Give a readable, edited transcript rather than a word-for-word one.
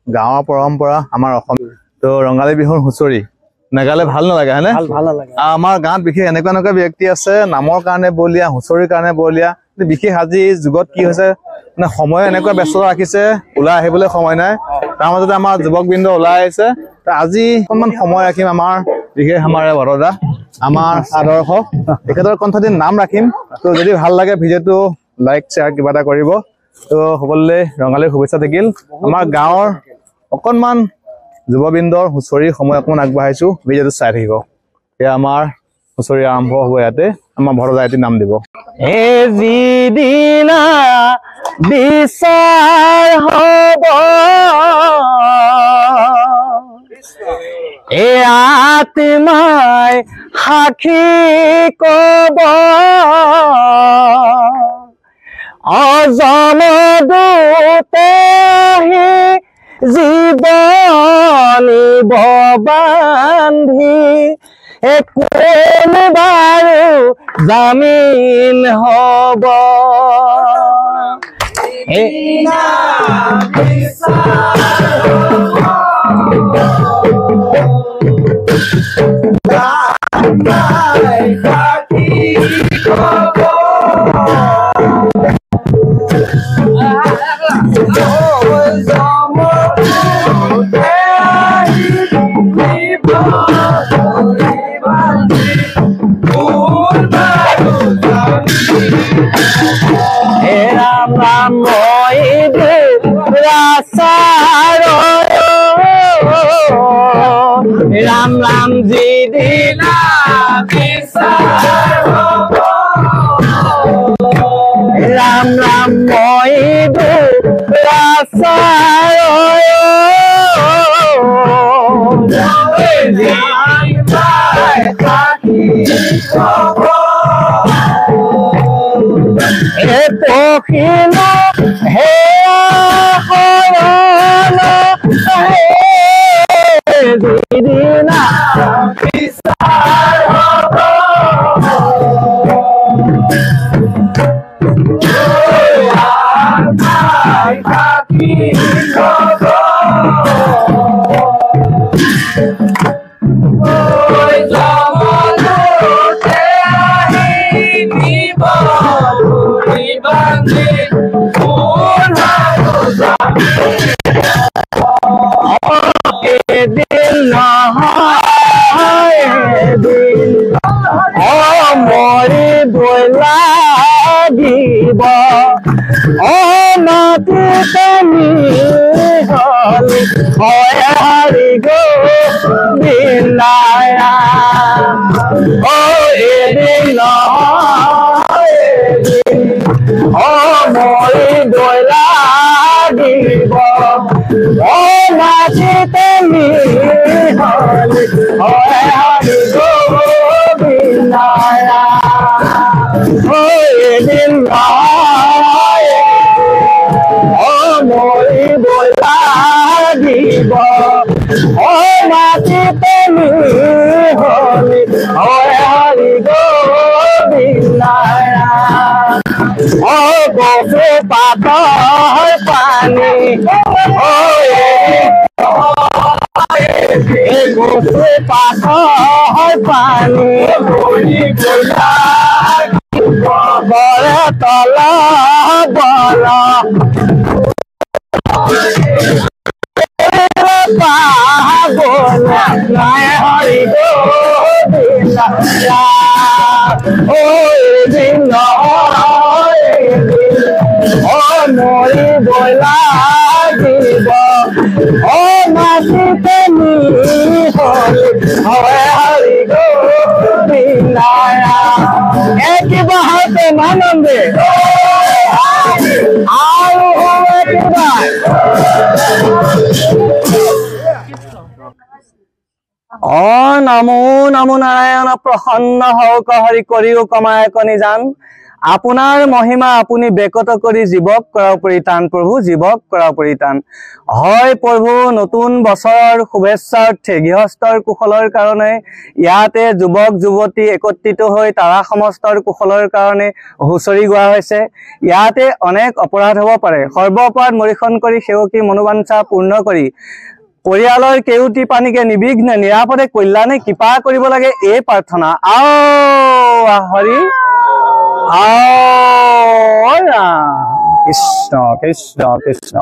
গাঁৱৰ পৰম্পৰা আমাৰ অসম তো ৰঙালী বিহুৰ হুঁচৰি নাগালে ভাল নালাগে হয়নে? ভাল নালাগে। আমাৰ গাঁৱত বিশেষ এনেকুৱা ব্যক্তি আছে নামৰ কাৰণে বলীয়া হুঁচৰিৰ কাৰণে বলীয়া বিশেষ আজি যুগত কি হৈছে মানে সময় এনেকুৱা ব্যস্ততা ৰাখিছে ওলাই আহিবলৈ সময় নাই তাৰ মাজতে আমাৰ যুৱকবৃন্দ ওলাই আহিছে আজি অকণমান সময় ৰাখিম আমাৰ বিশেষ আমাৰ বৰদা আমাৰ আদৰ্শ তেখেতৰ কণ্ঠটিৰ নাম ৰাখিম তো যদি ভাল লাগে ভিডিঅ'টো লাইক শ্বেয়াৰ কিবা এটা কৰিব তো সকলোলৈ ৰঙালীৰ শুভেচ্ছা থাকিল আমাৰ গাঁৱৰ অকণমান যুৱবৃন্দৰ হুঁচৰিৰ সময় অকণমান আগবঢ়াইছো ভিডিঅ'টো চাই থাকিব এয়া আমাৰ হুঁচৰি আৰম্ভ হ'ব ইয়াতে আমাৰ বৰদা এটি নাম দিব যিদিনা বিচাৰ হ'ব এ আত্মাই সাক্ষী কব অজম দূতেহি জীৱনী বান্ধি কোন বাৰু জামিন হব राम राम जी दीना राम राम मोइदु पखिनो हे दीना हरि गो बिलाया ओ दिन मरी दोला দিব ओ नाची তুমি हरि गो बिलाया ओ दिन मरी दोला দিব ও নাচি তুমি হলি হরি গো বিনায়া ও গফু পাথর পানি ও গফু পাথর পানি বড় তলা বড় हरि गो बिलाया ओ दिन ओ मोरी बोला দিব ओ नाची তুমি हरि गो बिलाया एक बात मानंदे आओ एक बार नमो नमो नारायण प्रसन्न हौक हरि करियो कमाय कनि जान আপোনাৰ মহিমা আপুনি বেকত কৰি জীৱক কৰা পৰিতান প্ৰভু জীৱক কৰা পৰিতান হয় প্ৰভু নতুন বছৰৰ শুভেচ্ছাৰ্থে গৃহস্থৰ কুশলৰ কাৰণে ইয়াতে যুৱক যুৱতী একত্ৰিত হৈ তাৰা সমস্তৰ কুশলৰ কাৰণে হুঁচৰি গোৱা হৈছে ইয়াতে অনেক অপৰাধ হ'ব পাৰে সৰ্ব অপৰাধ মৰিখন কৰি সেৱকী মনোবাঞ্ছা পূৰ্ণ কৰি পৰিয়ালৰ কেউটি পানীকে নিবিঘ্নে নিৰাপদে কল্যাণে কৃপা কৰিব লাগে এই প্ৰাৰ্থনা আও হৰি আও ৰাম কৃষ্ণ কৃষ্ণ কৃষ্ণ